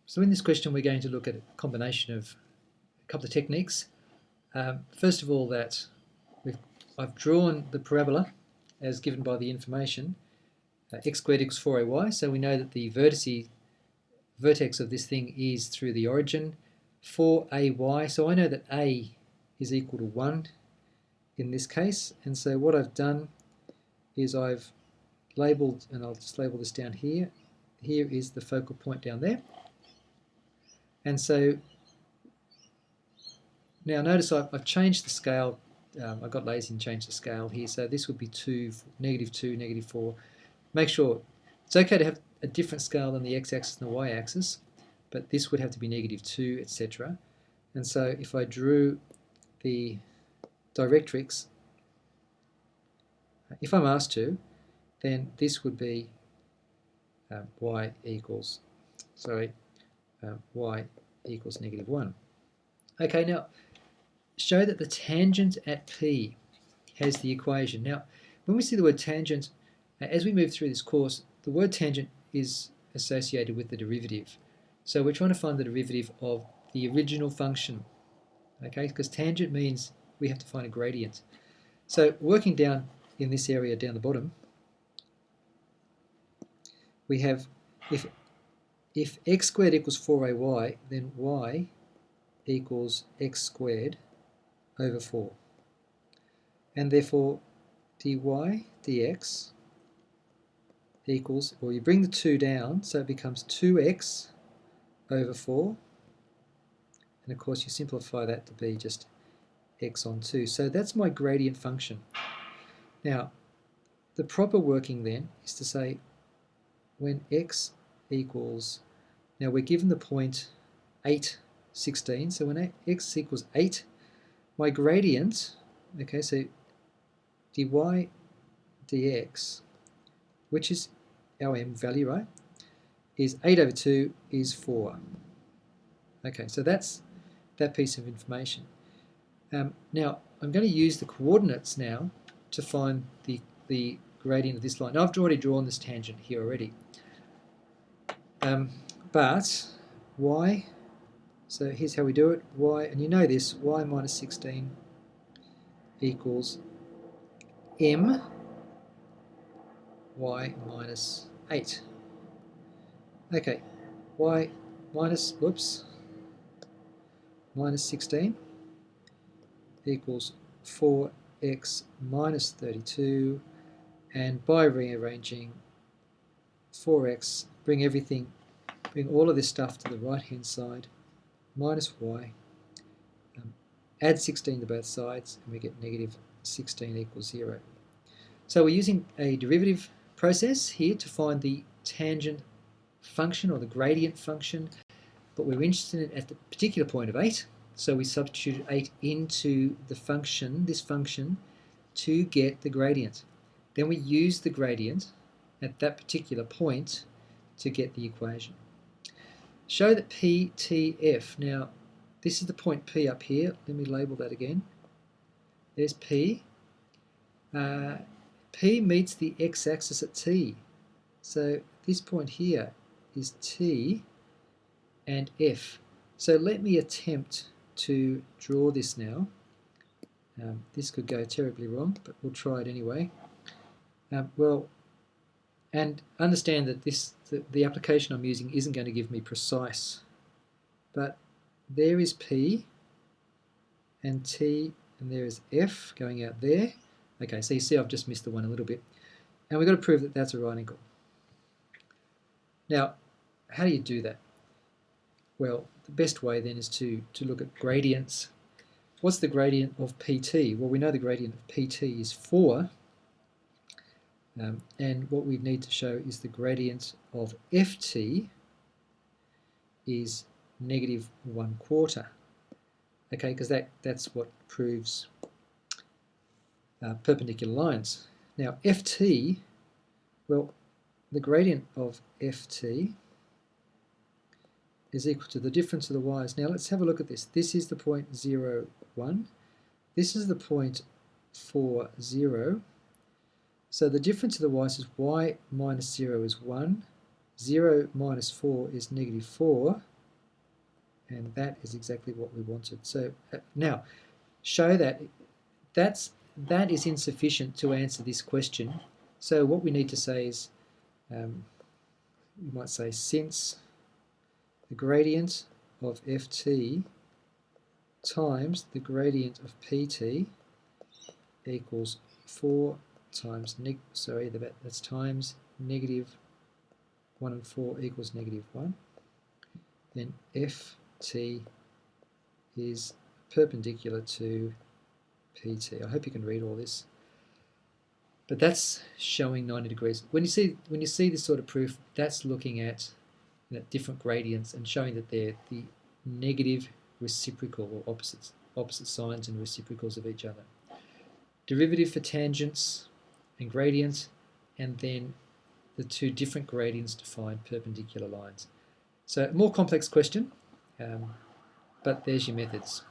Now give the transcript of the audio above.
So in this question we're going to look at a combination of a couple of techniques. First of all, I've drawn the parabola as given by the information, x squared equals 4ay, so we know that the vertex of this thing is through the origin, 4ay, so I know that a is equal to 1 in this case, and so what I've done is I've labelled, and I'll just label this down here, here is the focal point down there. And so now notice I've changed the scale. I got lazy and changed the scale here, so this would be 2, -2, -4. Make sure it's okay to have a different scale than the x-axis and the y-axis, but this would have to be -2, etc. And so if I drew the directrix, if I'm asked to, then this would be y equals -1. Okay, now show that the tangent at P has the equation. Now, when we see the word tangent, as we move through this course, the word tangent is associated with the derivative. So we're trying to find the derivative of the original function, okay, because tangent means we have to find a gradient. So working down in this area down the bottom, we have if x squared equals 4ay, then y equals x squared over 4. And therefore dy dx equals, well, you bring the 2 down, so it becomes 2x over 4. And of course you simplify that to be just x on 2. So that's my gradient function. Now, the proper working then is to say when x equals, now we're given the point 8, 16, so when x equals 8, my gradient, okay, so dy dx, which is our m value, right, is 8 over 2 is 4. Okay, so that's that piece of information. Now, I'm going to use the coordinates now to find the gradient of this line. Now, I've already drawn this tangent here already. But y, so here's how we do it, y, and you know this, y minus 16 equals m y minus 8. Okay, y minus, minus 16 equals 4x minus 32, and by rearranging 4x, bring all of this stuff to the right hand side, minus y, add 16 to both sides, and we get -16 equals 0. So we're using a derivative process here to find the tangent function or the gradient function, but we're interested in it at the particular point of 8, so we substitute 8 into the function, this function, to get the gradient. Then we use the gradient at that particular point to get the equation. Show that P, T, F. Now, this is the point P up here. Let me label that again. There's P. P meets the x-axis at T. So this point here is T and F. So let me attempt to draw this now. This could go terribly wrong, but we'll try it anyway. And understand that the application I'm using isn't going to give me precise, but there is P and T, and there is F going out there. Okay, so you see I've just missed the one a little bit, and we've got to prove that that's a right angle. Now, how do you do that? Well, the best way then is to look at gradients. What's the gradient of PT? Well, we know the gradient of PT is 4. And what we need to show is the gradient of ft is -1/4. Okay, because that's what proves perpendicular lines. Now ft, well, the gradient of ft is equal to the difference of the y's. Now let's have a look at this. This is the point 0, 1. This is the point 4, 0. So the difference of the y's is y minus 0 is 1, 0 minus 4 is -4, And that is exactly what we wanted. So now, show that that is insufficient to answer this question. So what we need to say is, you might say, since the gradient of ft times the gradient of pt equals 4 times that's times negative 1 and 4 equals negative 1, then ft is perpendicular to pt. I hope you can read all this. But that's showing 90 degrees. When you see this sort of proof, that's looking at different gradients and showing that they're the negative reciprocal, or opposite signs and reciprocals of each other. Derivative for tangents and gradients, and then the two different gradients to find perpendicular lines. So a more complex question, but there's your methods.